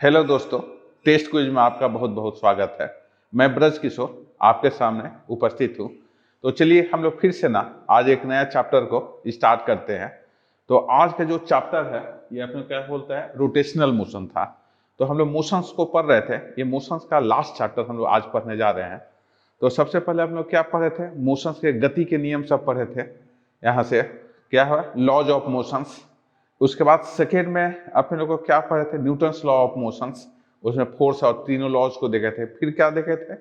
Hello दोस्तों, test quiz में आपका बहुत बहुत स्वागत है। मैं ब्रज किशोर आपके सामने उपस्थित हूँ। तो चलिए हम लोग फिर से आज एक नया चैप्टर को स्टार्ट करते हैं। तो आज का जो चैप्टर है ये अपने क्या बोलता है, रोटेशनल मोशन था। तो हम लोग मोशंस को पढ़ रहे थे। ये मोशंस का लास्ट चैप्टर हम लोग आज पढ़ने जा रहे हैं। तो सबसे पहले हम लोग क्या पढ़े थे, मोशंस के गति के नियम सब पढ़े थे। यहाँ से क्या हुआ, लॉज ऑफ मोशंस। उसके बाद सेकेंड में अपने लोगों को क्या पढ़े थे, न्यूटन्स लॉ ऑफ मोशंस। उसमें फोर्स और तीनों लॉज को देखे थे। फिर क्या देखे थे,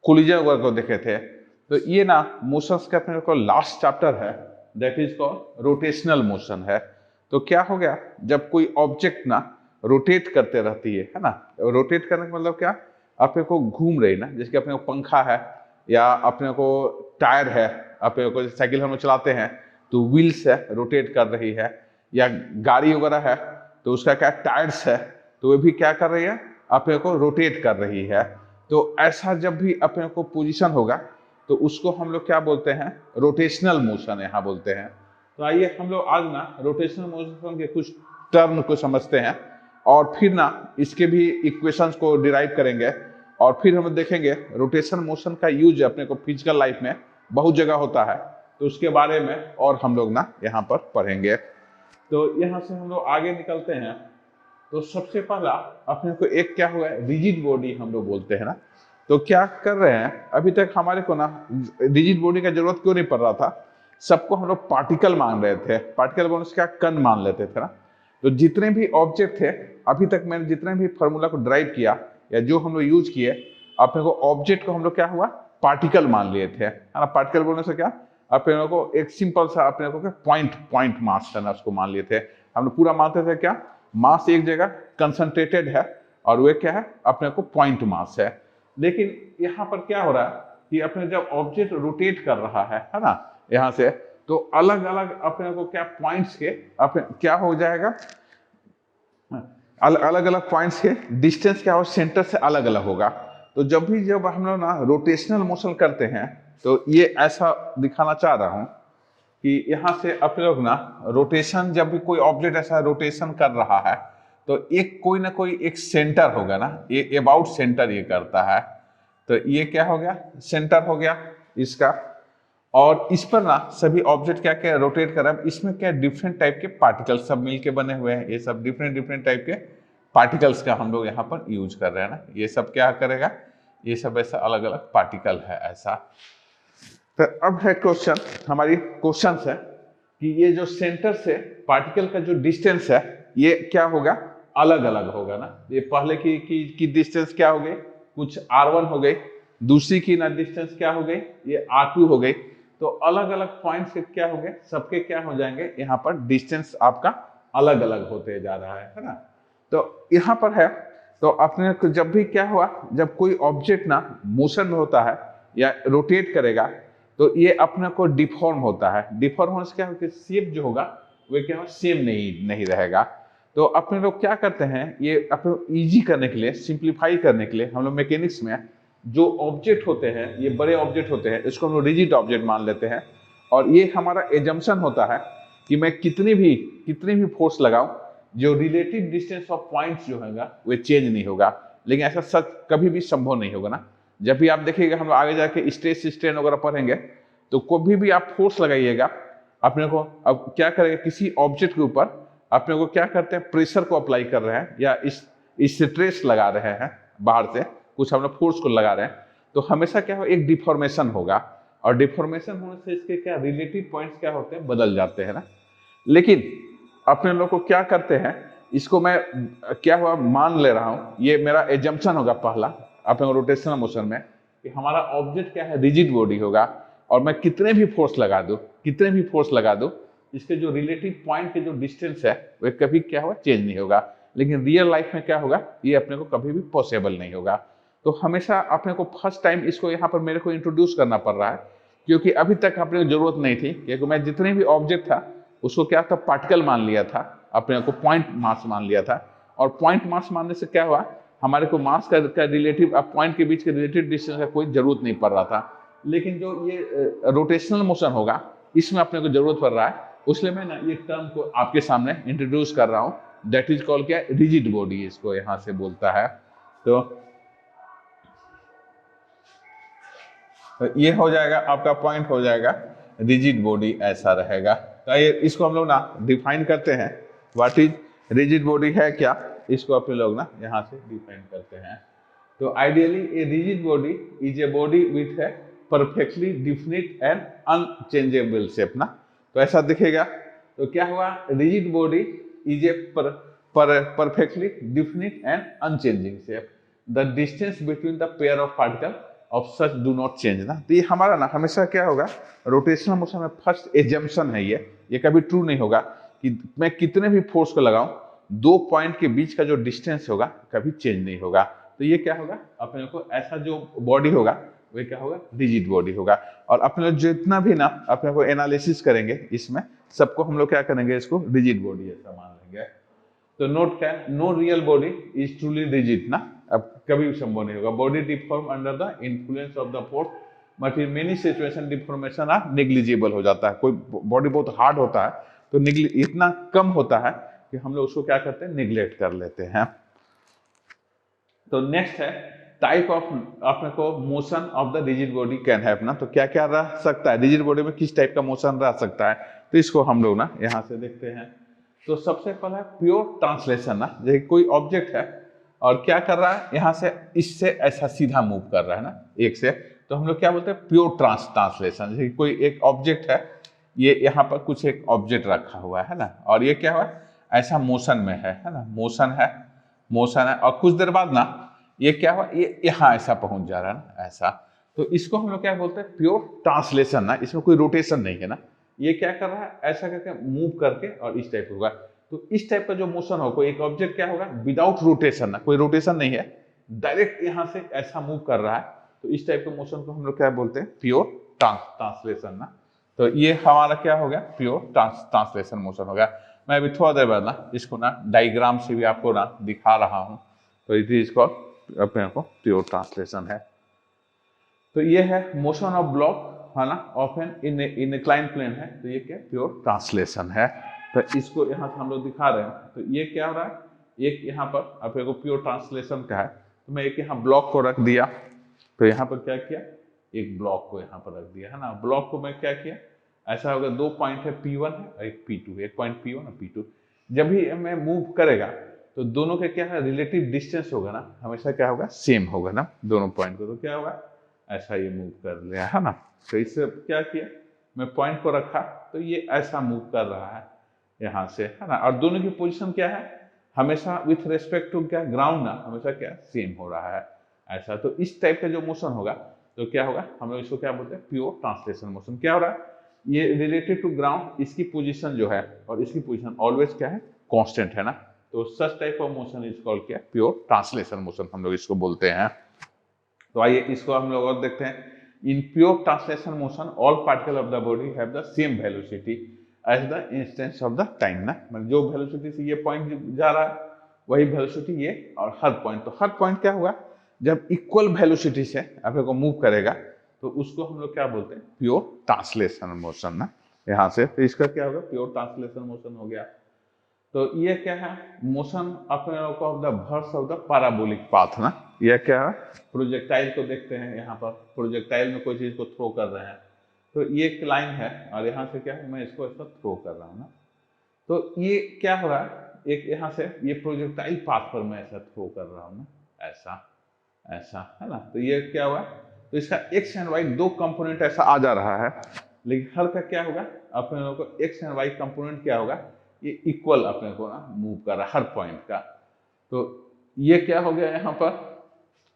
कोलिजन वर्क को देखे थे। तो ये मोशंस का अपने लोग को लास्ट चैप्टर है, that is called rotational motion है। तो क्या हो गया, जब कोई ऑब्जेक्ट रोटेट करते रहती है ना। रोटेट करने का मतलब क्या, अपने को घूम रही जैसे कि अपने को पंखा है या अपने को टायर है, अपने को साइकिल हम चलाते हैं तो व्हील्स है, रोटेट कर रही है। या गाड़ी वगैरह है तो उसका क्या टायर्स है, तो वो भी क्या कर रही है, अपने को रोटेट कर रही है। तो ऐसा जब भी अपने को पोजीशन होगा तो उसको हम लोग क्या बोलते हैं, रोटेशनल मोशन यहाँ बोलते हैं। तो आइए हम लोग आज रोटेशनल मोशन के कुछ टर्म को समझते हैं और फिर इसके भी इक्वेशंस को डिराइव करेंगे। और फिर हम देखेंगे रोटेशन मोशन का यूज अपने को फिजिकल लाइफ में बहुत जगह होता है, तो उसके बारे में और हम लोग यहाँ पर पढ़ेंगे। तो यहाँ से हम लोग आगे निकलते हैं। तो सबसे पहला अपने को एक क्या हुआ है, रिजिड बॉडी हम लोग बोलते हैं तो क्या कर रहे हैं, अभी तक हमारे को रिजिड बॉडी का जरूरत क्यों नहीं पड़ रहा था, सबको हम लोग पार्टिकल मान रहे थे। पार्टिकल बोलने से क्या, कण मान लेते थे तो जितने भी ऑब्जेक्ट थे, अभी तक मैंने जितने भी फॉर्मूला को ड्राइव किया या जो हम लोग यूज किए, अपने को ऑब्जेक्ट को हम लोग क्या हुआ, पार्टिकल मान लिए थे, है ना। पार्टिकल बोलने से क्या, अपने को एक सिंपल सा अपने को क्या पॉइंट मास है उसको मान लिए थे। हम लोग पूरा मानते थे क्या, मास एक जगह कंसंट्रेटेड है और वे क्या है, अपने को पॉइंट मास है। लेकिन यहाँ पर क्या हो रहा है कि अपने जब ऑब्जेक्ट रोटेट कर रहा है ना, यहाँ से तो अलग अलग अपने को क्या पॉइंट्स के अपने क्या हो जाएगा, अलग अलग पॉइंट्स के डिस्टेंस क्या हो, सेंटर से अलग अलग होगा। तो जब हम लोग रोटेशनल मोशन करते हैं तो ये ऐसा दिखाना चाह रहा हूं कि यहाँ से अपने लोग रोटेशन, जब भी कोई ऑब्जेक्ट ऐसा रोटेशन कर रहा है तो एक कोई ना कोई एक सेंटर होगा ये अबाउट सेंटर ये करता है। तो ये क्या हो गया, सेंटर हो गया इसका। और इस पर सभी ऑब्जेक्ट क्या क्या रोटेट कर रहा है। इसमें क्या डिफरेंट टाइप के पार्टिकल्स सब मिलके बने हुए हैं। ये सब डिफरेंट टाइप के पार्टिकल्स का हम लोग यहाँ पर यूज कर रहे हैं ये सब क्या करेगा, ये सब ऐसा अलग अलग पार्टिकल है ऐसा। तो अब है क्वेश्चन, हमारी क्वेश्चन है कि ये जो सेंटर से पार्टिकल का जो डिस्टेंस है ये क्या होगा, अलग अलग होगा ये पहले की डिस्टेंस क्या हो गई, कुछ r1 हो गई, दूसरी की डिस्टेंस क्या हो गई, ये r2 हो गई। तो अलग अलग पॉइंट्स के क्या हो गए, सबके क्या हो जाएंगे, यहाँ पर डिस्टेंस आपका अलग अलग होते जा रहा है ना। तो यहाँ पर है, तो अपने को जब भी क्या हुआ, जब कोई ऑब्जेक्ट मोशन में होता है या रोटेट करेगा तो ये अपने को डिफॉर्म होता है। डिफॉर्म होने से क्या होगा, शेप जो होगा वो क्या होगा, सेम नहीं रहेगा। तो अपने लोग क्या करते हैं, ये अपने इजी करने के लिए, सिंप्लीफाई करने के लिए हम लोग मैकेनिक्स में जो ऑब्जेक्ट होते हैं, ये बड़े ऑब्जेक्ट होते हैं, इसको हम लोग रिजिड ऑब्जेक्ट मान लेते हैं। और ये हमारा एजम्पशन होता है कि मैं कितनी भी फोर्स लगाऊं, जो रिलेटिव डिस्टेंस ऑफ पॉइंट्स जो है वो चेंज नहीं होगा। लेकिन ऐसा सच कभी भी संभव नहीं होगा जब भी आप देखिएगा, हम लोग आगे जाके स्ट्रेस स्ट्रेन वगैरह पढ़ेंगे तो कभी भी आप फोर्स लगाइएगा, अपने को अब क्या करेगा, किसी ऑब्जेक्ट के ऊपर अपने को क्या करते हैं, प्रेशर को अप्लाई कर रहे हैं या इस स्ट्रेस लगा रहे हैं, बाहर से कुछ हम लोग फोर्स को लगा रहे हैं, तो हमेशा क्या हो, एक डिफॉर्मेशन होगा। और डिफॉर्मेशन होने से इसके क्या रिलेटिव पॉइंट्स क्या होते हैं, बदल जाते हैं लेकिन अपने लोग को क्या करते हैं, इसको मैं क्या हुआ मान ले रहा हूं, ये मेरा एजम्पशन होगा पहला अपने रोटेशनल मोशन में, कि हमारा ऑब्जेक्ट क्या है, रिजिड बॉडी होगा। और मैं कितने भी फोर्स लगा दूं, इसके जो रिलेटिव पॉइंट के जो डिस्टेंस है वो कभी क्या होगा, चेंज नहीं होगा। लेकिन रियल लाइफ में क्या होगा, ये अपने को कभी भी पॉसिबल नहीं होगा। तो हमेशा अपने को फर्स्ट टाइम इसको यहाँ पर मेरे को इंट्रोड्यूस करना पड़ रहा है, क्योंकि अभी तक अपने को जरूरत नहीं थी, क्योंकि मैं जितने भी ऑब्जेक्ट था उसको क्या था, पार्टिकल मान लिया था, अपने को पॉइंट मास मान लिया था। और पॉइंट मास मानने से क्या हुआ, हमारे को मास का रिलेटिव, अब पॉइंट के बीच के रिलेटिव डिस्टेंस का कोई जरूरत नहीं पड़ रहा था। लेकिन जो ये रोटेशनल मोशन होगा, इसमें अपने को जरूरत पड़ रहा है, इसलिए मैं ये टर्म को आपके सामने इंट्रोड्यूस कर रहा हूँ दैट इज कॉल्ड क्या, रिजिड बॉडी इसको यहाँ से बोलता है। तो ये हो जाएगा आपका पॉइंट हो जाएगा, रिजिड बॉडी ऐसा रहेगा। तो ये इसको हम लोग ना डिफाइन करते हैं, व्हाट इज रिजिड बॉडी है क्या, इसको अपने लोग ना यहाँ से डिफाइन करते हैं। तो ideally a rigid body is a body with है perfectly definite and unchangeable shape ना। तो ऐसा दिखेगा। तो क्या हुआ, rigid body is a perfectly definite and unchanging shape. The distance between the pair of particle of such do not change ना। तो ये हमारा ना हमेशा क्या होगा, रोटेशनल मोशन में फर्स्ट एजम्पशन है, ये कभी ट्रू नहीं होगा कि मैं कितने भी फोर्स को लगाऊं, दो पॉइंट के बीच का जो डिस्टेंस होगा कभी चेंज नहीं होगा। तो ये क्या होगा, अपने को ऐसा जो बॉडी होगा वो क्या होगा, रिजिड बॉडी होगा। और अपने लोग जितना भी ना अपने को एनालिसिस करेंगे इसमें सबको हम लोग क्या करेंगे, इसको रिजिड बॉडी ऐसा मान लेंगे। तो नोट क्या, no real body is truly rigid ना, अब कभी भी संभव नहीं होगा। Body deform under the influence of the force, but in many situation deformation are negligible हो जाता है। कोई बॉडी बहुत हार्ड होता है तो इतना कम होता है कि हम लोग उसको क्या करते हैं, निग्लेक्ट कर लेते हैं। तो नेक्स्ट है टाइप ऑफ अपने को motion of the rigid body can have ना। तो क्या क्या रह सकता है, रिजिड बॉडी में किस टाइप का मोशन रह सकता है, तो इसको हम लोग ना यहाँ से देखते हैं। तो सबसे पहला है प्योर ट्रांसलेशन ना, जैसे कोई ऑब्जेक्ट है और क्या कर रहा है, यहाँ से इससे ऐसा सीधा मूव कर रहा है ना एक से, तो हम लोग क्या बोलते हैं, प्योर ट्रांसलेशन। जैसे कोई एक ऑब्जेक्ट है, ये यहाँ पर कुछ एक ऑब्जेक्ट रखा हुआ है ना, और ये क्या हुआ, ऐसा मोशन में है ना, मोशन है, और कुछ देर बाद ना ये क्या हुआ, ये यहाँ ऐसा पहुंच जा रहा है ना ऐसा। तो इसको हम लोग क्या बोलते हैं, प्योर ट्रांसलेशन ना, इसमें कोई रोटेशन नहीं है ना, ये क्या कर रहा है, ऐसा करके मूव करके और इस टाइप होगा। तो इस टाइप का जो मोशन हो, कोई एक ऑब्जेक्ट क्या होगा, विदाउट रोटेशन ना, कोई रोटेशन नहीं है, डायरेक्ट यहाँ से ऐसा मूव कर रहा है, तो इस टाइप के मोशन को हम लोग क्या बोलते हैं, प्योर ट्रांसलेशन ना। तो ये हमारा क्या हो गया, प्योर ट्रांसलेशन मोशन हो गया। मैं अभी थोड़ा देर बाद ना इसको ना डायग्राम से भी आपको ना दिखा रहा हूँ। तो इसको अपने को प्योर ट्रांसलेशन है। तो ये है मोशन ऑफ ब्लॉक है ना, ऑफ एन इंक्लाइन प्लेन है, तो ये क्या प्योर ट्रांसलेशन है। तो इसको यहाँ से हम लोग दिखा रहे हैं। तो ये क्या हो रहा है, एक यहाँ पर अपने को प्योर ट्रांसलेशन का है, तो मैं एक यहाँ ब्लॉक को रख दिया, तो यहाँ पर क्या किया, एक ब्लॉक को यहाँ पर रख दिया है ना। ब्लॉक को मैं क्या किया, ऐसा होगा, दो पॉइंट है P1 है और एक P2 है, एक पॉइंट P1 और P2। जब भी मैं मूव करेगा तो दोनों के क्या है, रिलेटिव डिस्टेंस होगा ना, हमेशा क्या होगा, सेम होगा ना दोनों पॉइंट को। तो क्या होगा, ऐसा ये मूव कर लिया है ना। तो इससे क्या किया, मैं पॉइंट को रखा तो ये ऐसा मूव कर रहा है यहाँ से है ना, और दोनों की पोजीशन क्या है, हमेशा विथ रेस्पेक्ट टू क्या, ग्राउंड ना, हमेशा क्या सेम हो रहा है ऐसा। तो इस टाइप का जो मोशन होगा तो क्या होगा, हम लोग इसको क्या बोलते हैं, प्योर ट्रांसलेशन मोशन। क्या हो रहा है, ये रिलेटेड टू ग्राउंड, इसकी पोजीशन जो है और इसकी पोजीशन ऑलवेज क्या है, कांस्टेंट है ना। तो such type of motion is called क्या, प्योर ट्रांसलेशन मोशन हम लोग इसको बोलते हैं। तो आइए इसको हम लोग और देखते हैं। In pure translation motion all particle of the body have the same velocity as the instance of the time ना, मतलब जो वेलोसिटी से ये पॉइंट जा रहा है वही वेलोसिटी ये, और हर पॉइंट, तो हर पॉइंट क्या होगा, जब इक्वल वेलोसिटी से अपने को मूव करेगा तो उसको हम लोग क्या बोलते हैं, प्योर ट्रांसलेशन मोशन ना यहाँ से। तो इसका क्या होगा, प्योर ट्रांसलेशन मोशन हो गया। तो ये क्या है, मोशन अपने लोग of the verse of the parabolic path ना। यह क्या है, प्रोजेक्टाइल को देखते हैं, यहाँ पर प्रोजेक्टाइल में कोई चीज को थ्रो कर रहे हैं, तो ये एक लाइन है और यहाँ से क्या है, मैं इसको ऐसा थ्रो कर रहा हूँ ना। तो ये क्या हो रहा है, एक यहाँ से ये प्रोजेक्टाइल पाथ पर मैं ऐसा थ्रो कर रहा हूँ ना, ऐसा है ना। तो ये क्या हुआ, तो इसका एक्स एंड वाई दो कंपोनेंट ऐसा आ जा रहा है, लेकिन हर का क्या होगा, अपने लोगों को एक्स एंड वाई कंपोनेंट क्या होगा, ये इक्वल अपने को ना मूव कर रहा है हर पॉइंट का। तो ये क्या हो गया यहाँ पर,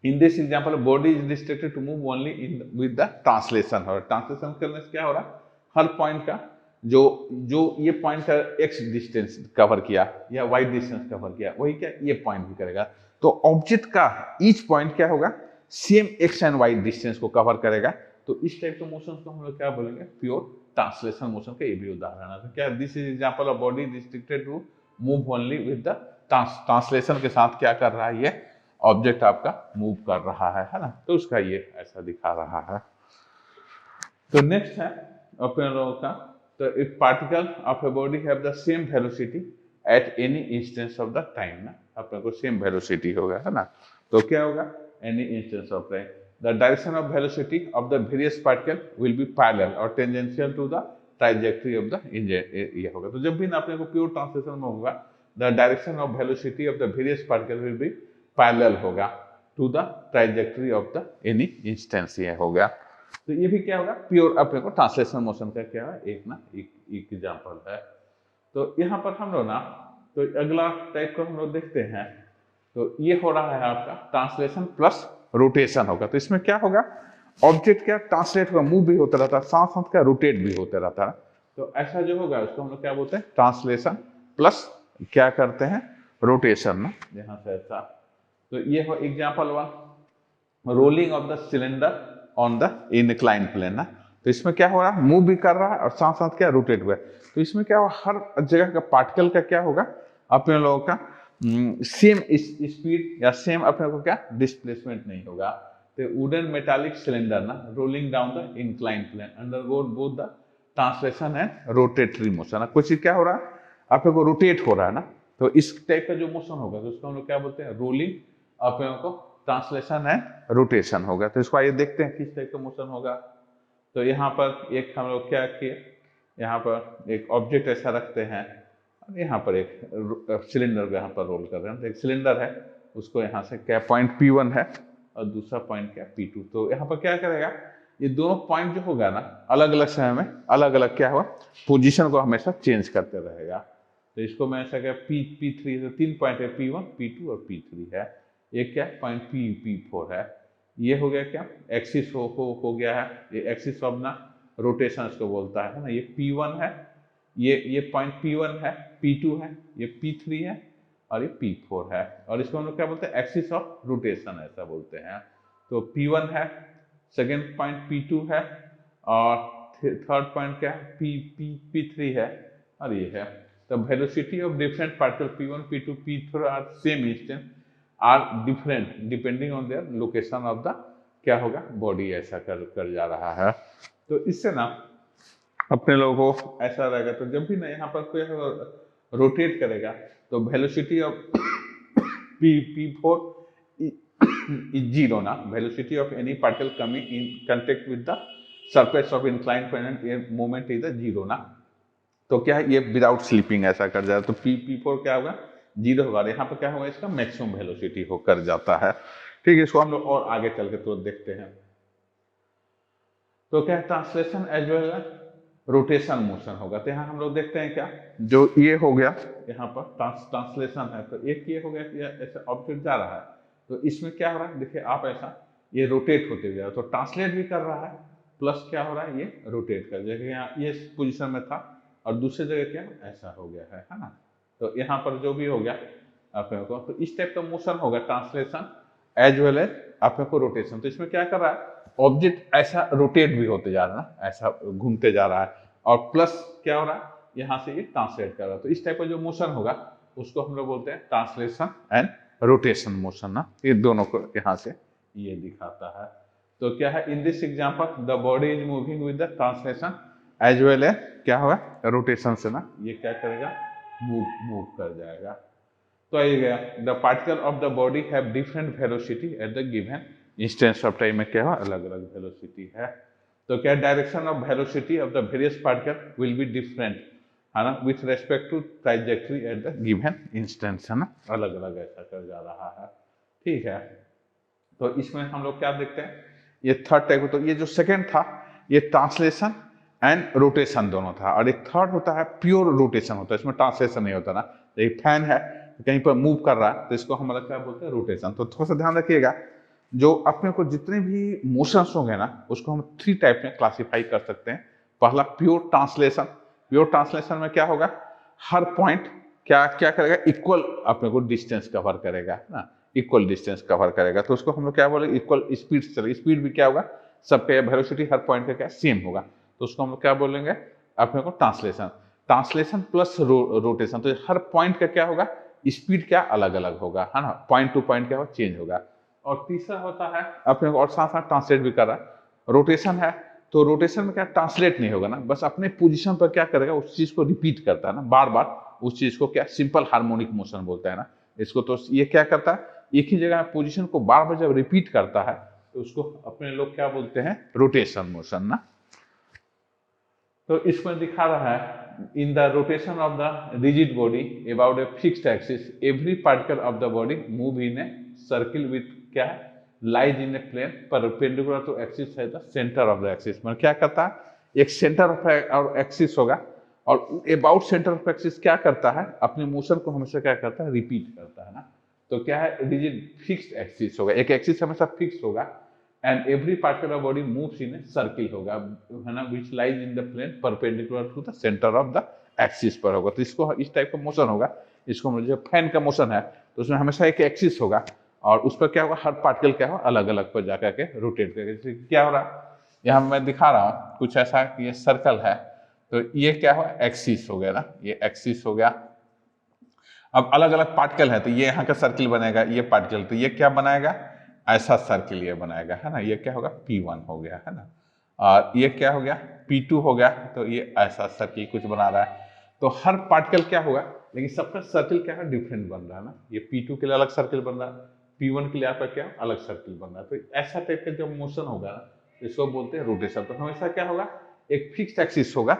in this example body is restricted to move only in with the translation. और ट्रांसलेशन करने से क्या हो रहा, हर पॉइंट का जो ये पॉइंट का एक्स डिस्टेंस कवर किया या वाई डिस्टेंस कवर किया, वही क्या ये पॉइंट भी करेगा। तो ऑब्जेक्ट का ईच पॉइंट क्या होगा, same X and Y distance को कवर करेगा। तो इस टाइप के मोशन को हम लोग क्या बोलेंगे, प्योर ट्रांसलेशन मोशन का ये भी उदाहरण है। तो क्या, this is example of body restricted to move only with the translation के साथ क्या कर रहा है, ये ऑब्जेक्ट आपका मूव कर रहा है ना। तो उसका ये ऐसा दिखा रहा है। तो नेक्स्ट है अपने लोगों का, तो if particle of a body have the same velocity at any instance of the time ना, अपने को सेम वेलोसिटी होगा, है ना। तो क्या होगा, any instance of time the direction of velocity of the various particle will be parallel और tangential to the trajectory of the ये होगा। तो जब भी ना अपने को प्योर ट्रांसलेशन में होगा, the direction of velocity of the various particle will be parallel होगा to the trajectory of the any instance, ये हो गया। तो ये भी क्या होगा, प्योर अपने को ट्रांसलेशन मोशन का क्या है, एक एग्जांपल है। तो यहाँ पर हम लोग ना, तो अगला टाइप को हम लोग देखते हैं। तो ये हो रहा है आपका ट्रांसलेशन प्लस रोटेशन होगा। तो इसमें क्या होगा, ऑब्जेक्ट क्या ट्रांसलेट होगा, मूव भी होता रहता है, साथ साथ क्या रोटेट भी होते रहता है। तो ऐसा जो होगा उसको हम लोग क्या बोलते हैं, ट्रांसलेशन प्लस क्या करते हैं, रोटेशन ना, यहाँ से ऐसा। तो ये हो example one, rolling of the cylinder on the incline plane ना। तो इसमें क्या हो रहा है, मूव भी कर रहा है और साथ साथ क्या रोटेट हुआ है। तो इसमें क्या होगा, हर जगह का पार्टिकल का क्या होगा, अपने लोगों का सेम स्पीड या सेम अपने को क्या डिस्प्लेसमेंट नहीं होगा। तो वुडन मेटालिक सिलेंडर ना rolling down the incline plane undergo both the translation and rotatory motion. कुछ क्या हो रहा है, अपने को रोटेट हो रहा है ना, तो इस टाइप का जो मोशन होगा तो उसको हम लोग क्या बोलते हैं, रोलिंग अपने को ट्रांसलेशन एंड रोटेशन होगा। तो इसको आइए देखते हैं किस टाइप का मोशन होगा। तो यहाँ पर एक हम लोग क्या किए, यहाँ पर एक ऑब्जेक्ट ऐसा रखते हैं, यहाँ पर एक सिलेंडर को यहाँ पर रोल कर रहे हैं। तो एक सिलेंडर है, उसको यहाँ से क्या पॉइंट P1 है और दूसरा पॉइंट क्या P2। तो यहाँ पर क्या करेगा, ये दोनों पॉइंट जो होगा ना, अलग अलग समय में अलग अलग क्या हुआ, पोजीशन को हमेशा चेंज करते रहेगा। तो इसको मैं ऐसा क्या P3, तो 3 पॉइंट है, P1 P2 और P3 है। एक क्या पॉइंट P4 है। ये हो गया क्या, एक्सिस हो गया है, ये एक्सिस ऑफ ना रोटेशन इसको बोलता है ना। ये P1 है, ये पॉइंट P1 है, P2 है, ये P3 है और ये P4 है। और इसको हम लोग क्या बोलते हैं, एक्सिस ऑफ रोटेशन ऐसा बोलते हैं। तो P1 है, सेकेंड पॉइंट P2 है और थर्ड पॉइंट क्या है, P3 है और ये है। The velocity of different particles P1, P2, P3 are same instant are different depending on their location of the क्या होगा बॉडी, ऐसा कर जा रहा है। तो इससे ना अपने लोगों को ऐसा रहेगा। तो जब भी ना यहाँ पर कोई रोटेट करेगा तो वेलोसिटी ऑफ P4 is 0 ना, velocity of any particle coming in contact with the surface of inclined plane ये मोमेंट इज 0 ना। तो क्या है, ये विदाउट स्लिपिंग ऐसा कर जाए। तो P4 क्या होगा, 0 होगा। यहाँ पर क्या होगा, इसका मैक्सिमम वेलोसिटी होकर जाता है। ठीक है, इसको हम लोग और आगे चल के तो देखते हैं। तो क्या है, translation as well rotation motion होगा। तो यहाँ हम लोग देखते हैं क्या, जो ये हो गया यहाँ पर ट्रांसलेशन है। तो एक ये हो गया कि ऐसा ऑब्जेक्ट जा रहा है, तो इसमें क्या हो रहा है, देखिए आप ऐसा ये रोटेट होते हुए, तो ट्रांसलेट भी कर रहा है प्लस क्या हो रहा है, ये रोटेट कर, जैसे यहाँ ये पोजिशन में था और दूसरी जगह क्या ऐसा हो गया है ना। तो यहाँ पर जो भी हो गया अपने को, तो इस टाइप का मोशन होगा ट्रांसलेशन एज वेल एज अपने को रोटेशन। तो इसमें क्या कर रहा है, ऑब्जेक्ट ऐसा रोटेट भी होते जा रहा है, ऐसा घूमते जा रहा है और प्लस क्या हो रहा है, यहाँ से ये ट्रांसलेट कर रहा है। तो इस टाइप का जो मोशन होगा उसको हम लोग बोलते हैं ट्रांसलेशन एंड रोटेशन मोशन ना। ये दोनों को यहाँ से ये दिखाता है। तो क्या है, in this example the body is moving with the translation as well as क्या होगा, रोटेशन से ना ये क्या करेगा, मूव कर जाएगा। तो ये गया, the particle of the body have different velocity at the given instance of time में क्या है, अलग अलग वेलोसिटी है। तो क्या direction of velocity of the various particle will be different है ना, with respect to trajectory at the given instance है ना, अलग अलग ऐसा कर जा रहा है। ठीक है, तो इसमें हम लोग क्या देखते हैं, ये थर्ड टाइप। तो ये जो सेकेंड था ये ट्रांसलेशन एंड रोटेशन दोनों था, और एक थर्ड होता है प्योर रोटेशन होता है, इसमें ट्रांसलेशन नहीं होता ना। एक फैन है कहीं पर मूव कर रहा है तो इसको हम क्या बोलते हैं, रोटेशन। तो थोड़ा सा ध्यान रखिएगा, जो अपने को जितने भी मोशंस होंगे ना उसको हम 3 टाइप में क्लासीफाई कर सकते हैं। पहला प्योर ट्रांसलेशन। प्योर ट्रांसलेशन में क्या होगा, हर पॉइंट क्या क्या करेगा, इक्वल अपने को डिस्टेंस कवर करेगा ना, इक्वल डिस्टेंस कवर करेगा। तो उसको हम लोग क्या बोले, इक्वल स्पीड से चलेगा। स्पीड भी क्या होगा, सबका वेलोसिटी हर पॉइंट का क्या सेम होगा, तो उसको हम लोग क्या बोलेंगे अपने को, ट्रांसलेशन। ट्रांसलेशन प्लस रोटेशन, तो हर पॉइंट का क्या होगा, स्पीड क्या अलग अलग होगा है ना, पॉइंट टू पॉइंट क्या होगा, चेंज होगा। और तीसरा होता है अपने को, और साथ साथ ट्रांसलेट भी कर रहा है, रोटेशन है तो रोटेशन में क्या ट्रांसलेट नहीं होगा ना, बस अपने पोजीशन पर क्या करेगा उस चीज को रिपीट करता है ना, बार बार उस चीज को क्या सिंपल हार्मोनिक मोशन बोलता है ना इसको। तो ये क्या करता है, एक ही जगह पोजीशन को बार बार जब रिपीट करता है तो उसको अपने लोग क्या बोलते हैं, रोटेशन मोशन ना। तो इसमें दिखा रहा है in the rotation of the rigid body about a fixed axis every particle of the body move in a circle with क्या है, lies in a plane perpendicular to axis है the centre of the axis. मतलब क्या करता है, एक centre of axis होगा और अबाउट सेंटर ऑफ एक्सिस क्या करता है, अपने मोशन को हमेशा क्या करता है, रिपीट करता है ना। तो क्या है, रिजिड फिक्स्ड एक्सिस होगा, एक एक्सिस हमेशा फिक्स होगा and every particle of body moves in a circle होगा है ना, which lies in the plane perpendicular to the centre of the axis पर होगा। तो इसको इस टाइप का मोशन होगा, इसको हम जो फैन का मोशन है तो उसमें हमेशा एक एक्सिस होगा और उस पर क्या होगा, हर पार्टिकल क्या होगा अलग अलग पर जाकर के रोटेट करेगा। जैसे क्या हो रहा है, यहाँ मैं दिखा रहा हूँ कुछ ऐसा कि ये सर्कल है तो ये क्या हुआ, एक्सिस हो गया ना, ये एक्सिस हो गया। अब अलग अलग पार्टिकल है तो ये यहाँ का सर्किल बनेगा, ये पार्टिकल तो ये क्या बनाएगा, ऐसा सर्किल ये बनाएगा है ना, ये क्या होगा P1 हो गया है ना, और ये क्या हो गया P2 हो गया, तो ये ऐसा सर्किल कुछ बना रहा है। तो हर पार्टिकल क्या होगा, लेकिन सबका सर्किल क्या है, डिफरेंट बन रहा है ना। ये P2 के लिए अलग सर्किल बन रहा है, P1 के लिए आपका क्या अलग सर्किल बन रहा है। तो ऐसा टाइप का जब मोशन होगा ना इसको बोलते हैं रोटेशन। तो हमेशा क्या होगा, एक फिक्स्ड एक्सिस होगा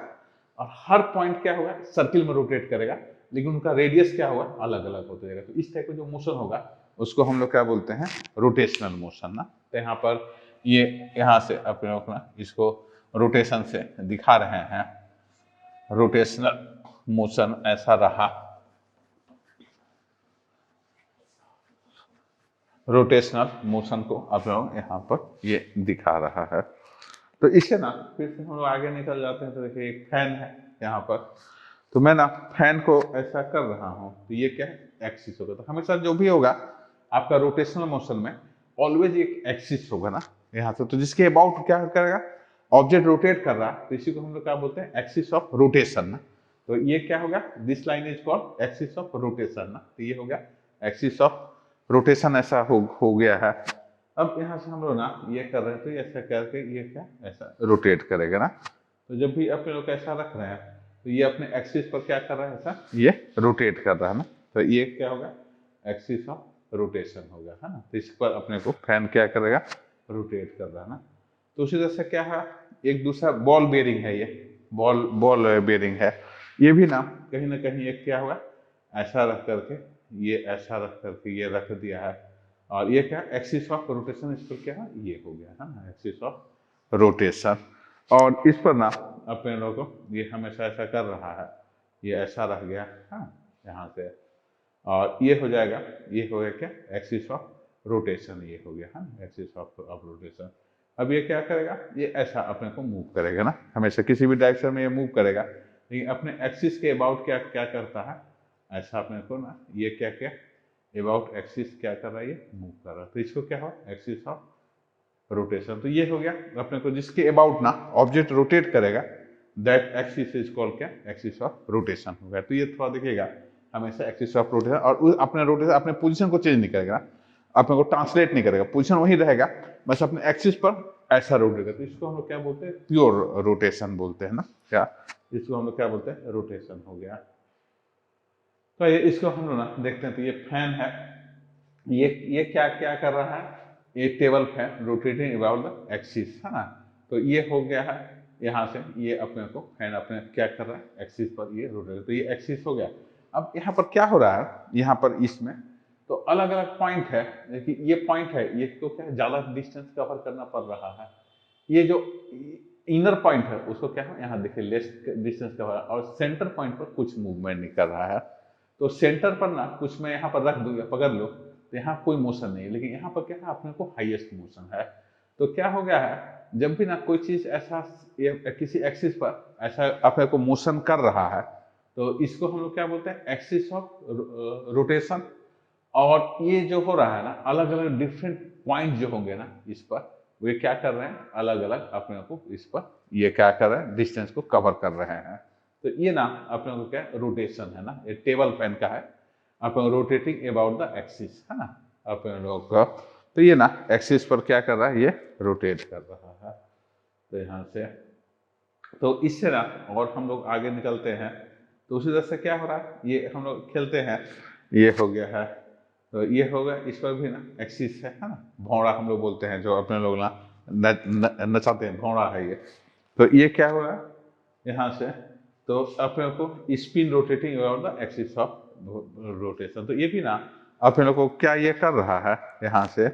और हर पॉइंट क्या होगा सर्किल में रोटेट करेगा, लेकिन उनका रेडियस क्या होगा अलग अलग होता जाएगा। तो इस टाइप का जो मोशन होगा उसको हम लोग क्या बोलते हैं, रोटेशनल मोशन ना। तो यहाँ पर ये यहाँ से अपने लोग ना इसको रोटेशन से दिखा रहे हैं, रोटेशनल मोशन ऐसा रहा, रोटेशनल मोशन को आप लोग यहाँ पर ये दिखा रहा है। तो इससे ना फिर से हम लोग आगे निकल जाते हैं। तो देखिए एक फैन है यहाँ पर, तो मैं ना फैन को ऐसा कर रहा हूँ तो ये क्या है, एक्सिस होगा। तो हमेशा जो भी होगा आपका रोटेशनल मोशन में ऑलवेज एक एक्सिस होगा ना यहाँ से, तो जिसके अबाउट क्या करेगा, ऑब्जेक्ट रोटेट कर रहा है तो इसी को हम लोग क्या बोलते हैं, एक्सिस ऑफ रोटेशन ना। तो ये क्या होगा, this line is called axis of rotation ना। तो ये हो गया एक्सिस ऑफ रोटेशन, ऐसा हो गया है। अब यहाँ से हम लोग ना ये कर रहे हैं तो ऐसा करके ये क्या ऐसा रोटेट करेगा ना। तो जब भी अपने लोग ऐसा रख रहे हैं तो ये अपने एक्सिस पर क्या कर रहा है, ऐसा ये रोटेट कर रहा है ना। तो ये क्या होगा, एक्सिस ऑफ रोटेशन होगा है ना। तो इस पर अपने को फैन क्या करेगा, रोटेट कर रहा है ना। तो उसी तरह से क्या है, एक दूसरा बॉल बेरिंग है, ये बॉल बेरिंग है, ये भी ना कहीं एक क्या हुआ, ऐसा रख करके ये ऐसा रख करके ये रख दिया है और ये क्या एक्सिस ऑफ रोटेशन, इस पर क्या है ये हो गया है ना, एक्सिस ऑफ रोटेशन। और इस पर ना अपने लोगों को ये हमेशा ऐसा कर रहा है, ये ऐसा रह गया हाँ यहाँ से, और ये हो जाएगा, ये हो गया क्या एक्सिस ऑफ रोटेशन, ये हो गया है ना एक्सिस ऑफ रोटेशन। अब ये क्या करेगा, ये ऐसा अपने को मूव करेगा ना, हमेशा किसी भी डायरेक्शन में ये मूव करेगा, लेकिन अपने एक्सिस के अबाउट क्या क्या करता है, ऐसा अपने को ना ये क्या क्या अबाउट एक्सिस क्या कर रहा है, ये मूव कर रहा है। तो इसको क्या हो, एक्सिस ऑफ रोटेशन। तो ये हो गया अपने को, जिसके अबाउट ना ऑब्जेक्ट रोटेट करेगा दैट एक्सिस इज कॉल्ड क्या, एक्सिस ऑफ रोटेशन हो गया। तो ये थोड़ा देखिएगा, हमेशा एक्सिस ऑफ रोटेशन, और अपने रोटेशन अपने पोजीशन को चेंज नहीं करेगा, अपने को ट्रांसलेट नहीं करेगा, पोजीशन वही रहेगा, बस अपने एक्सिस पर ऐसा रोटेट करता है। तो इसको हम लोग क्या बोलते हैं, प्योर रोटेशन बोलते हैं ना, क्या इसको हम लोग क्या बोलते हैं, रोटेशन हो गया। तो ये इसको हम लोग ना देखते हैं। तो ये फैन है, ये क्या क्या कर रहा है, ये table fan rotating about the axis है ना। तो ये हो गया है यहाँ से, ये अपने को फैन अपने क्या कर रहा है, एक्सिस पर ये रोटेट, तो ये एक्सिस हो गया। अब यहाँ पर क्या हो रहा है, यहाँ पर इसमें तो अलग अलग पॉइंट है, देखिए ये पॉइंट है, ये तो क्या है ज़्यादा डिस्टेंस कवर करना पड़ रहा है। ये जो इनर पॉइंट है उसको क्या है, यहाँ देखिए लेस डिस्टेंस कवर, और सेंटर पॉइंट पर कुछ मूवमेंट नहीं कर रहा है। तो सेंटर पर ना कुछ मैं यहाँ पर रख दूँ या पकड़ लो तो यहाँ कोई मोशन नहीं है, लेकिन यहाँ पर क्या है अपने को हाईएस्ट मोशन है। तो क्या हो गया है, जब भी ना कोई चीज़ ऐसा किसी एक्सिस पर ऐसा अपने को मोशन कर रहा है तो इसको हम लोग क्या बोलते हैं, एक्सिस ऑफ रोटेशन। और ये जो हो रहा है ना, अलग अलग डिफरेंट पॉइंट जो होंगे ना इस पर, वे क्या कर रहे हैं, अलग अलग अपने को इस पर ये क्या कर रहे हैं, डिस्टेंस को कवर कर रहे हैं। तो ये ना अपने को क्या रोटेशन है ना, ये टेबल फैन का है, अपने रोटेटिंग अबाउट द एक्सिस है ना अपने लोग का। तो ये ना एक्सिस पर क्या कर रहा है, ये रोटेट कर रहा है। तो यहाँ से तो इससे ना और हम लोग आगे निकलते हैं। तो उसी तरह से क्या हो रहा है, ये हम लोग खेलते हैं, ये हो गया है, तो ये हो गया, इस पर भी ना एक्सिस है ना, भौड़ा हम लोग बोलते हैं, जो अपने लोग ना नचाते हैं, भौड़ा है ये। तो ये क्या हो रहा है यहाँ से, तो अपने को spin rotating around the axis of rotation. तो ये भी ना अपने लोग को क्या ये कर रहा है यहाँ से,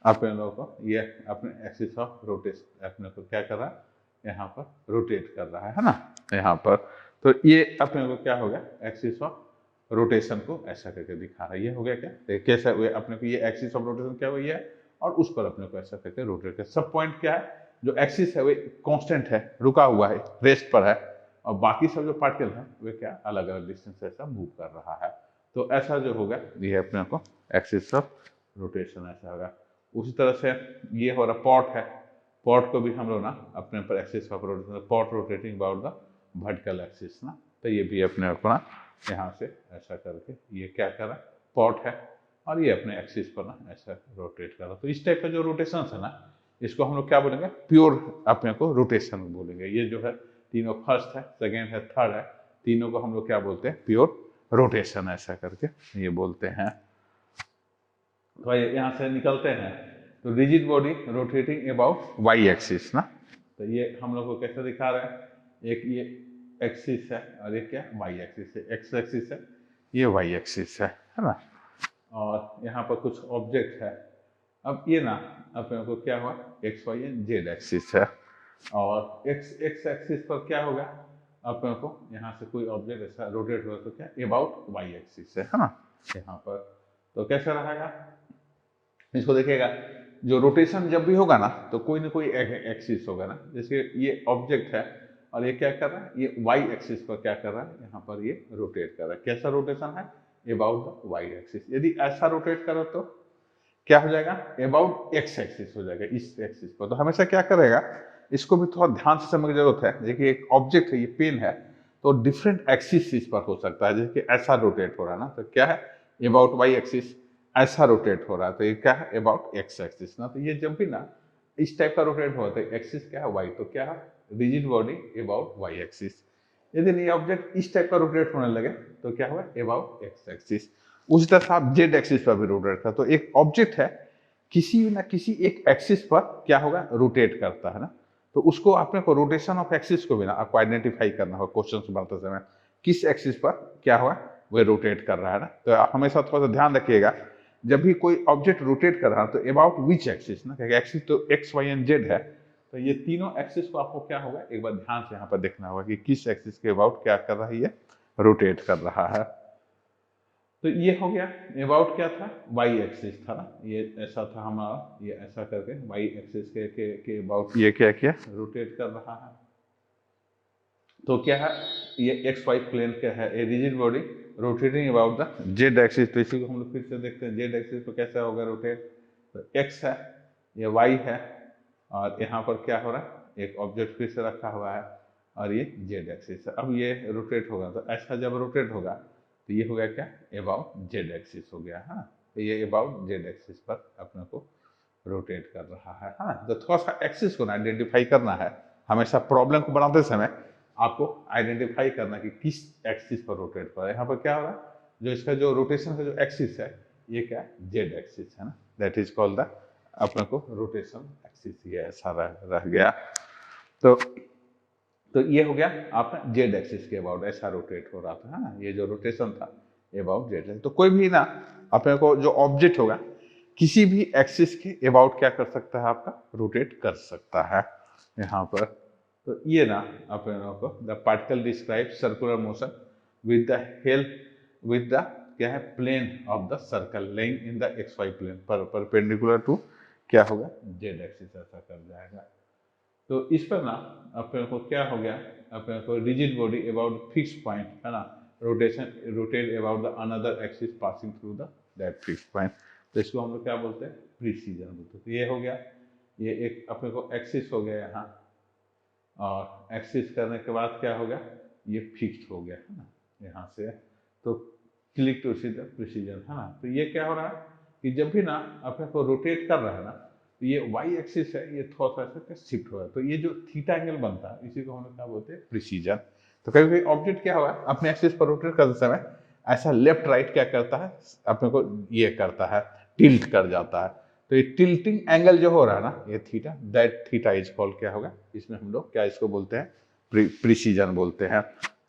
अपने लोग को ये अपने एक्सिस ऑफ रोटेशन अपने को क्या कर रहा है, यहाँ पर रोटेट कर रहा है ना, यहाँ पर। तो ये अपने को क्या हो गया, एक्सिस ऑफ रोटेशन को ऐसा करके दिखा रहा है। ये हो गया क्या, तो कैसा हुआ अपने को, ये एक्सिस ऑफ रोटेशन क्या हुई है, और उस पर अपने को ऐसा करके रोटेट कर। सब पॉइंट क्या है, जो एक्सिस है वो कांस्टेंट है, रुका हुआ है, रेस्ट पर है, और बाकी सब जो पार्टिकल है वे क्या अलग अलग डिस्टेंस से ऐसा मूव कर रहा है। तो ऐसा जो होगा ये अपने को एक्सिस ऑफ रोटेशन ऐसा होगा। उसी तरह से ये हो रहा पॉट है, पॉट को भी हम लोग ना अपने पर axis of rotation, pot rotating about the vertical axis ना, तो ये भी अपने को ना यहाँ से ऐसा करके ये क्या कर रहा है, पॉट है, और ये अपने एक्सिस पर ना ऐसा रोटेट कर रहा है। तो इस टाइप का जो रोटेशन है ना, इसको हम लोग क्या बोलेंगे, प्योर अपने को रोटेशन बोलेंगे। ये जो है तीनों, फर्स्ट है, सेकेंड है, थर्ड है, तीनों को हम लोग क्या बोलते हैं, प्योर रोटेशन ऐसा करके ये बोलते हैं। तो यहाँ से निकलते हैं, तो rigid body rotating about Y axis ना, तो ये हम लोग को कैसे दिखा रहे हैं, एक ये एक्सिस है और एक क्या वाई एक्सिस है, एक्स एक्सिस है, ये वाई एक्सिस है ना, और यहाँ पर कुछ ऑब्जेक्ट है। अब ये ना अपने को क्या हुआ, X Y and Z axis है, और एक्स एक्सिस पर क्या होगा, अपने को यहाँ से कोई ऑब्जेक्ट ऐसा रोटेट हुआ तो क्या अबाउट वाई एक्सिस है ना, यहाँ पर। तो कैसा रहेगा, इसको देखिएगा, जो रोटेशन जब भी होगा ना तो कोई ना कोई एक्सिस होगा ना, जैसे ये ऑब्जेक्ट है और ये क्या कर रहा है, ये वाई एक्सिस पर क्या कर रहा है, यहाँ पर ये रोटेट कर रहा है। कैसा रोटेशन है, अबाउट द वाई एक्सिस। यदि ऐसा रोटेट करो तो क्या हो जाएगा, अबाउट एक्स एक्सिस हो जाएगा, इस एक्सिस पर। तो हमेशा क्या करेगा, इसको भी थोड़ा ध्यान से समझने की जरूरत है। देखिए एक ऑब्जेक्ट है, ये पेन है, तो डिफरेंट एक्सिस इस पर हो सकता है, जैसे कि ऐसा रोटेट हो रहा है ना, तो क्या है अबाउट वाई एक्सिस, ऐसा रोटेट हो रहा है तो ये क्या है अबाउट एक्स एक्सिस ना। तो ये जब भी ना इस टाइप का रोटेट हो तो एक्सिस क्या है वाई, तो क्या है rigid body about Y axis. यदि ये ऑब्जेक्ट इस टाइप का रोटेट होने लगे तो क्या हुआ अबाउट एक्स एक्सिस। उसी तरह से आप जेड एक्सिस पर भी रोटेट कर, तो एक ऑब्जेक्ट है किसी ना किसी एक एक्सिस पर क्या होगा रोटेट करता है ना, तो उसको अपने को रोटेशन ऑफ एक्सिस को भी ना आपको आइडेंटिफाई करना होगा क्वेश्चन बनाते समय, किस एक्सिस पर क्या हुआ वह रोटेट कर रहा है ना। तो आप हमेशा थोड़ा सा ध्यान रखिएगा, जब भी कोई ऑब्जेक्ट रोटेट कर रहा है तो अबाउट विच एक्सिस ना, क्योंकि एक्सिस तो एक्स वाई एंड जेड है, तो ये तीनों एक्सिस को आपको क्या होगा एक बार ध्यान से यहाँ पर देखना होगा कि किस एक्सिस के अबाउट क्या कर रहा है, ये रोटेट कर रहा है। तो ये हो गया अबाउट क्या था, वाई एक्सिस था ना, ये ऐसा था हमारा, ये ऐसा करके वाई एक्सिस के अबाउट ये क्या किया रोटेट कर रहा है। तो क्या है, ये एक्स वाई प्लेन क्या है, ए rigid body rotating about the Z axis. तो इसी को हम लोग फिर से देखते हैं, जेड एक्सिस पर कैसा होगा रोटेट, तो एक्स है, ये वाई है, और यहाँ पर क्या हो रहा है एक ऑब्जेक्ट फिर से रखा हुआ है, और ये जेड एक्सिस है। अब ये रोटेट होगा, तो ऐसा जब रोटेट होगा तो ये हो गया क्या अबाउट जेड एक्सिस हो गया, हाँ। तो ये अबाउट जेड एक्सिस पर अपने को रोटेट कर रहा है, हाँ। तो थोड़ा सा एक्सिस को ना आइडेंटिफाई करना है, हमेशा प्रॉब्लम को बनाते समय आपको आइडेंटिफाई करना कि किस एक्सिस पर रोटेट कर रहा है। यहाँ पर क्या हो रहा है, जो इसका जो रोटेशन का जो एक्सिस है ये क्या है जेड एक्सिस है ना, दैट इज कॉल्ड द अपने को रोटेशन एक्सिस, ये ऐसा रह गया। तो ये हो गया आपका जेड एक्सिस के अबाउट ऐसा रोटेट हो रहा था, है ना, ये जो रोटेशन था अबाउट जेड। तो कोई भी ना अपने को जो ऑब्जेक्ट होगा किसी भी एक्सिस के अबाउट क्या कर सकता है, आपका रोटेट कर सकता है यहाँ पर। तो ये ना अपने को the particle describe circular motion with the help with the क्या है plane of the circle lying in the X Y plane पर परपेंडिकुलर टू क्या होगा जेड एक्सिस, ऐसा कर जाएगा। तो इस पर ना अपने को क्या हो गया, अपने को rigid body about fix point है ना, rotation rotate about the another axis passing through the that fix point. तो इसको हम लोग क्या बोलते हैं प्रिसीजन बोलते हैं। तो ये हो गया, ये एक अपने को एक्सिस हो गया यहाँ, और एक्सिस करने के बाद क्या हो गया ये फिक्स्ड हो गया है ना यहाँ से। तो click to see the precision है ना। तो ये क्या हो रहा है कि जब भी ना अपने को रोटेट कर रहा है ना, ये वाई एक्सिस है, ये थोड़ा सा ऐसे शिफ्ट हो रहा है, तो ये जो थीटा एंगल बनता है इसी को हम लोग क्या बोलते हैं, प्रिसीजन। तो कभी कभी ऑब्जेक्ट क्या हुआ अपने एक्सिस पर रोटेट करते समय ऐसा लेफ्ट राइट क्या करता है, अपने को ये करता है, टिल्ट कर जाता है। तो ये टिल्टिंग एंगल जो हो रहा है ना, ये theta, that theta is called क्या होगा, इसमें हम लोग क्या इसको बोलते हैं, प्रिसीजन बोलते हैं।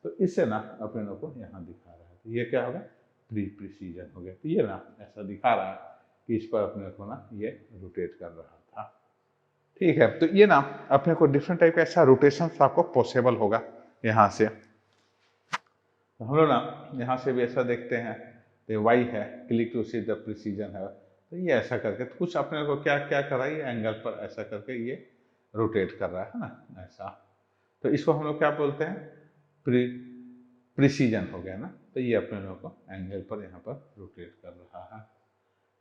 तो इससे ना अपने लोग को यहाँ दिखा रहा है, तो ये क्या होगा, प्रिसीजन हो गया। तो ये ना ऐसा दिखा रहा है कि इस पर अपने को ना ये रोटेट कर रहा था। ठीक है, तो ये ना अपने को डिफरेंट टाइप का ऐसा रोटेशन आपको पॉसिबल होगा यहाँ से। तो हम लोग ना यहाँ से भी ऐसा देखते हैं, तो वाई है, click to see the precision है, तो ये ऐसा करके तो कुछ अपने को क्या क्या कर रहा है, ये एंगल पर ऐसा करके ये रोटेट कर रहा है ना ऐसा। तो इसको हम लोग क्या बोलते हैं, प्रिसीजन हो गया ना। तो ये अपने लोग को एंगल पर यहाँ पर रोटेट कर रहा है।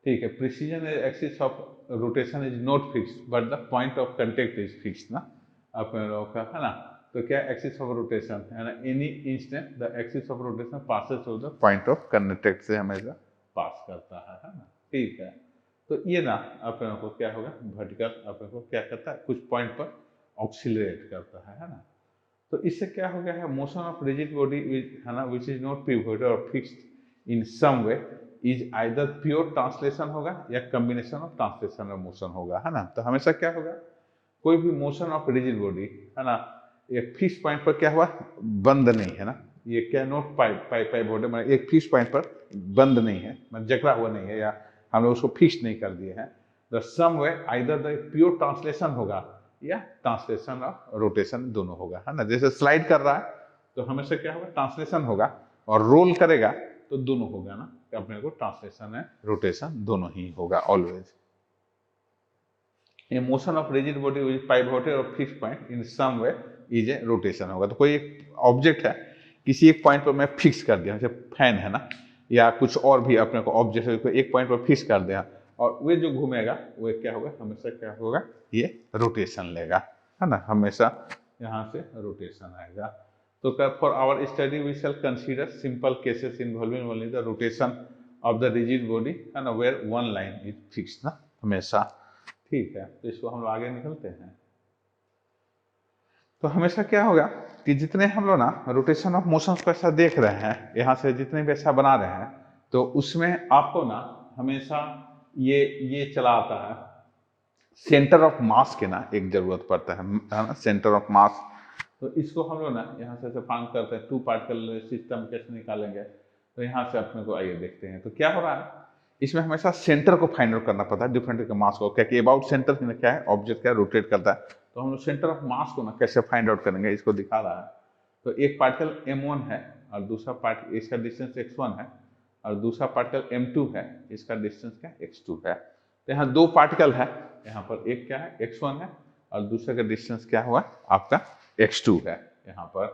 ठीक है, precision axis of rotation is not fixed but the point of contact is fixed ना अपने लोग का, है ना। तो क्या एक्सिस ऑफ रोटेशन है ना, any instant the axis of rotation passes through the point of contact से हमेशा पास करता है ना। ठीक है, तो ये ना अपने को क्या होगा, वर्टिकल अपने को क्या करता है, कुछ पॉइंट पर ऑक्सिलरेट करता है ना। तो इससे क्या हो गया है, मोशन ऑफ रिजिड बॉडी है ना, विच इज नॉट पिवोटेड और fixed in some way is either pure translation होगा या कॉम्बिनेशन ऑफ ट्रांसलेशन और मोशन होगा, है ना। तो हमेशा क्या होगा, कोई भी मोशन ऑफ रिजिड बॉडी है ना, ये फिक्स पॉइंट पर क्या हुआ, बंद नहीं है ना, ये क्या नोट पाइवोटेड मतलब एक फिक्स पॉइंट पर बंद नहीं है, मतलब जकड़ा हुआ नहीं है, या हम लोग उसको फिक्स नहीं कर दिए हैं। The some way either the pure translation होगा या ट्रांसलेशन ऑफ रोटेशन दोनों होगा, है ना। जैसे स्लाइड कर रहा है तो हमेशा क्या होगा, ट्रांसलेशन होगा, और रोल करेगा तो दोनों होगा ना, अपने को ट्रांसलेशन है रोटेशन दोनों ही होगा always. A motion of rigid body which pivoted और fix point in some way is a rotation होगा। तो कोई एक ऑब्जेक्ट है, किसी एक पॉइंट पर मैं फिक्स कर दिया, जैसे फैन है ना, या कुछ और भी अपने को ऑब्जेक्ट एक पॉइंट पर फिक्स कर दिया, और वे जो घूमेगा वो क्या होगा, हमेशा क्या होगा, ये रोटेशन लेगा, है ना, हमेशा यहाँ से रोटेशन आएगा। तो for our study we shall consider simple cases involving only the rotation of the rigid body, है ना, where one line is fixed ना हमेशा। ठीक है, तो इसको हम लोग आगे निकलते हैं। तो हमेशा क्या होगा कि जितने हम लोग ना रोटेशन ऑफ मोशन को ऐसा देख रहे हैं, यहाँ से जितने भी ऐसा बना रहे हैं, तो उसमें आपको ना हमेशा ये चला आता है, सेंटर ऑफ मास के ना एक जरूरत पड़ता है ना, सेंटर ऑफ मास। तो इसको हम लोग ना यहाँ से फाइंड करते हैं, टू पार्टिकल सिस्टम कैसे निकालेंगे। तो यहाँ से अपने को आइए देखते हैं। तो क्या हो रहा है, इसमें हमेशा सेंटर को फाइंड आउट करना पड़ता है, डिफरेंट मास को, क्या कि अबाउट सेंटर क्या है, ऑब्जेक्ट क्या रोटेट करता है। तो हम लोग सेंटर ऑफ मास को ना कैसे फाइंड आउट करेंगे, इसको दिखा रहा है। तो एक पार्टिकल m1 है और दूसरा पार्ट इसका डिस्टेंस x1 है, और दूसरा पार्टिकल m2 है, इसका डिस्टेंस क्या x2 है। तो यहाँ दो पार्टिकल है, यहाँ पर एक क्या है x1 है, और दूसरे का डिस्टेंस क्या हुआ आपका x2 है यहाँ पर।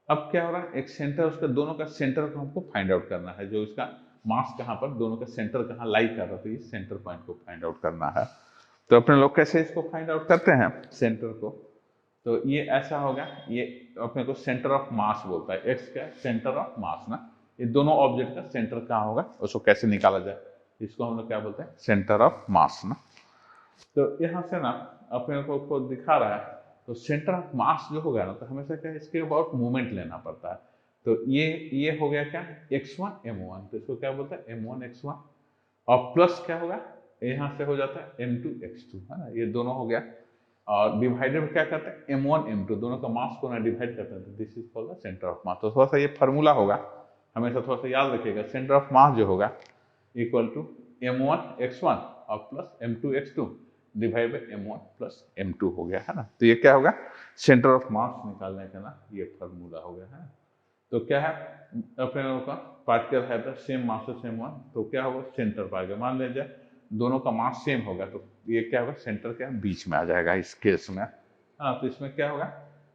अब क्या हो रहा है, एक सेंटर, उसका दोनों का सेंटर को हमको फाइंड आउट करना है, जो इसका मास कहाँ पर, दोनों का सेंटर कहाँ लाई कर रहा है, तो ये सेंटर पॉइंट को फाइंड आउट करना है। तो अपने लोग कैसे इसको फाइंड आउट करते हैं सेंटर को, तो ये ऐसा होगा, ये अपने को सेंटर ऑफ मास बोलता है, एक्स क्या सेंटर ऑफ मास ना, ये दोनों ऑब्जेक्ट का सेंटर कहाँ होगा, उसको कैसे निकाला जाए, इसको हम लोग क्या बोलते हैं, सेंटर ऑफ मास ना। तो यहाँ से ना अपने को दिखा रहा है, तो सेंटर ऑफ मास जो होगा ना, तो हमेशा क्या इसके अबाउट मूवमेंट लेना पड़ता है। तो ये हो गया क्या, x1 m1, तो इसको क्या बोलते हैं, m1 x1, और प्लस क्या होगा, यहाँ से हो जाता है m2 x2, है ना, ये दोनों हो गया, और डिवाइडर में क्या करते हैं, m1 m2, दोनों का मास को ना डिवाइड करते हैं, तो this is called the centre of mass. तो थोड़ा सा ये फार्मूला होगा, हमेशा थोड़ा सा याद रखिएगा, सेंटर ऑफ मास जो होगा इक्वल टू m1 x1 और plus m2 x2 divide by m1 plus m2 हो गया, है ना। तो ये क्या होगा, सेंटर ऑफ मास निकालने का ना ये फार्मूला हो गया है। तो क्या है, अपने लोगों का पार्टिकल है तो सेम मास सेम वन, तो क्या होगा, सेंटर पर आएगा। मान लीजिए दोनों का मास सेम होगा, तो ये क्या होगा, सेंटर क्या बीच में आ जाएगा इस केस में, हाँ। तो इसमें क्या होगा,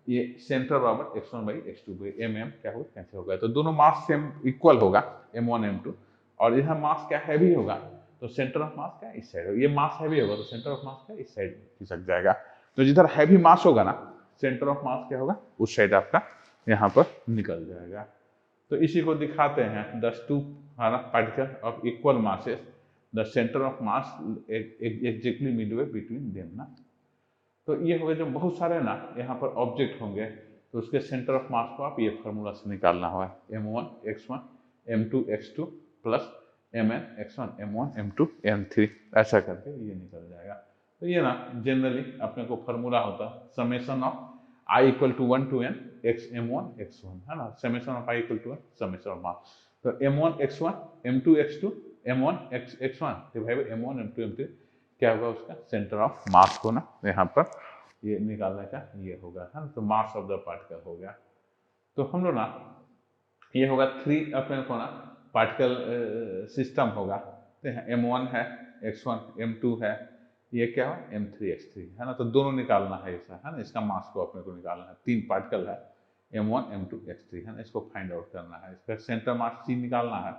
ये सेंटर बराबर x1 by x2 by mm क्या होगा, कैसे होगा, तो दोनों मास सेम इक्वल होगा m1 m2, और यह मास क्या हैवी होगा, तो सेंटर ऑफ मास क्या इस साइड होगा, ये मास हैवी होगा तो सेंटर ऑफ मास क्या इस साइड खिसक जाएगा। तो जिधर हैवी मास होगा ना, सेंटर ऑफ मास क्या होगा, उस साइड आपका यहाँ पर निकल जाएगा। तो इसी को दिखाते हैं, 10 2 particle of equal masses the centre of mass exactly Midway between them ना। तो ये हो गया, जो बहुत सारे ना यहाँ पर ऑब्जेक्ट होंगे तो उसके सेंटर ऑफ मास को आप ये फार्मूला से निकालना होगा, m1 x1 m2 x2 plus mn x1 m1 m2 m3, ऐसा करके ये निकल जाएगा। तो ये ना जनरली अपने को फार्मूला होता है summation of i equal to 1 to n x m1 x1, है ना, summation of i equal to 1 summation of mass. तो m1 x1 m2 x2 m1 x1 divide by m1 m2 m3 क्या होगा, उसका सेंटर ऑफ मास को ना यहाँ पर ये निकालने का ये होगा, है ना। तो मास ऑफ द पार्टिकल हो गया। तो हम लोग ना ये होगा 3 अपने को ना पार्टिकल सिस्टम होगा। तो m1 है x1 m2 है, ये क्या है m3 x3, है ना। तो दोनों निकालना है ऐसा, है ना, इसका मास को अपने को निकालना है। 3 पार्टिकल है m1 m2 x3, है ना, इसको फाइंड आउट करना है। इसका सेंटर मास C निकालना है।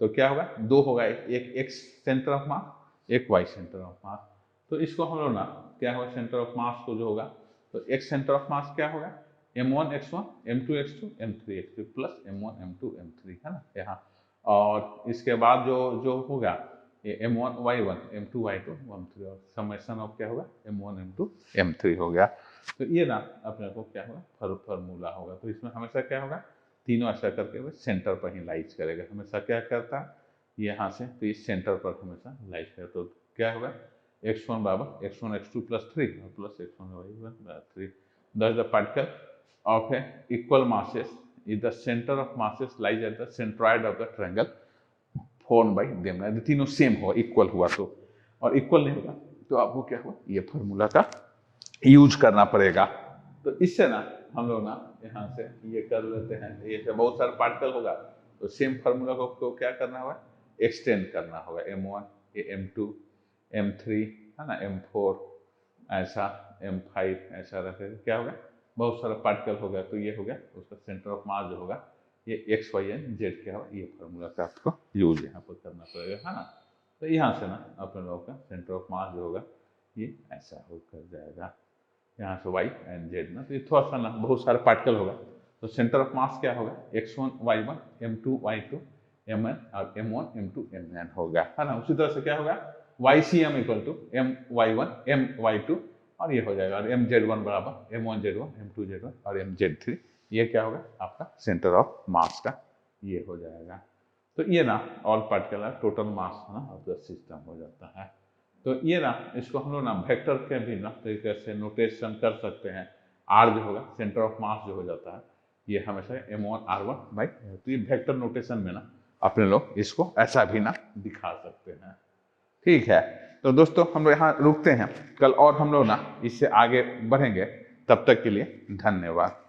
तो क्या होगा, 2 होगा, एक x सेंटर ऑफ मास, एक y सेंटर ऑफ मास। तो इसको हम लोग ना क्या होगा, सेंटर ऑफ मास को जो होगा, तो x सेंटर ऑफ मास क्या होगा, m1 x1 m2 x2 m3 x3 plus m1 m2 m3, है ना यहाँ। और इसके बाद जो होगा ये m1 y1 m2 y2 m3, और समेशन ऑफ क्या होगा m1 m2 m3 हो गया। तो ये ना अपने को क्या होगा, फार्मूला होगा। तो इसमें हमेशा क्या होगा, तीनों ऐसा करके हुए सेंटर पर ही लाइज करेगा, हमेशा क्या करता है यहाँ से, तो इस सेंटर पर हमेशा लाइज करेगा। तो क्या होगा, x1 बराबर x1 x2 प्लस 3 और plus x1 y1 3, thus the particle of a equal masses is the center of masses lies at the centroid of the triangle formed by them। यदि तीनों सेम हो, equal हुआ तो, और equal नहीं होगा तो आपको क्या हुआ, ये फार्मूला का यूज करना पड़ेगा। तो इससे ना हम लोग ना यहाँ से ये कर लेते हैं, ये से बहुत सारे पार्टिकल होगा तो सेम फार्मूला को क्या करना होगा, एक्सटेंड करना होगा, m1 m2 m3, है ना, m4 ऐसा, m5 ऐसा रखे, क्या होगा, बहुत सारा पार्टिकल होगा। तो ये हो गया उसका सेंटर ऑफ मास जो होगा, ये x y n z क्या होगा, ये फार्मूला का आपको यूज यहाँ पर करना पड़ेगा, है ना। तो यहाँ से ना अपने लोगों का सेंटर ऑफ मास जो होगा ये ऐसा होकर जाएगा, यहाँ से y एंड z ना। तो ये थोड़ा सा ना बहुत सारे पार्टिकल होगा तो सेंटर ऑफ मास क्या होगा, x1 y1 m2 y2 mn और m1 m2 mn होगा, है ना। उसी तरह से क्या होगा, ycm equal to m y1 m y2 और ये हो जाएगा, और mz1 बराबर m1 z1 m2 z1 और mz3, ये क्या होगा आपका सेंटर ऑफ मास का ये हो जाएगा। तो ये ना ऑल पार्टिकल टोटल मास ना ऑफ द सिस्टम हो जाता है। तो ये ना इसको हम लोग ना वेक्टर के भी ना तरीके से नोटेशन कर सकते हैं। आर जो होगा सेंटर ऑफ मास जो हो जाता है, ये हमेशा m1 r1 बाई, तो ये वेक्टर नोटेशन में ना अपने लोग इसको ऐसा भी ना दिखा सकते हैं। ठीक है, तो दोस्तों हम लोग यहाँ रुकते हैं, कल और हम लोग ना इससे आगे बढ़ेंगे। तब तक के लिए धन्यवाद।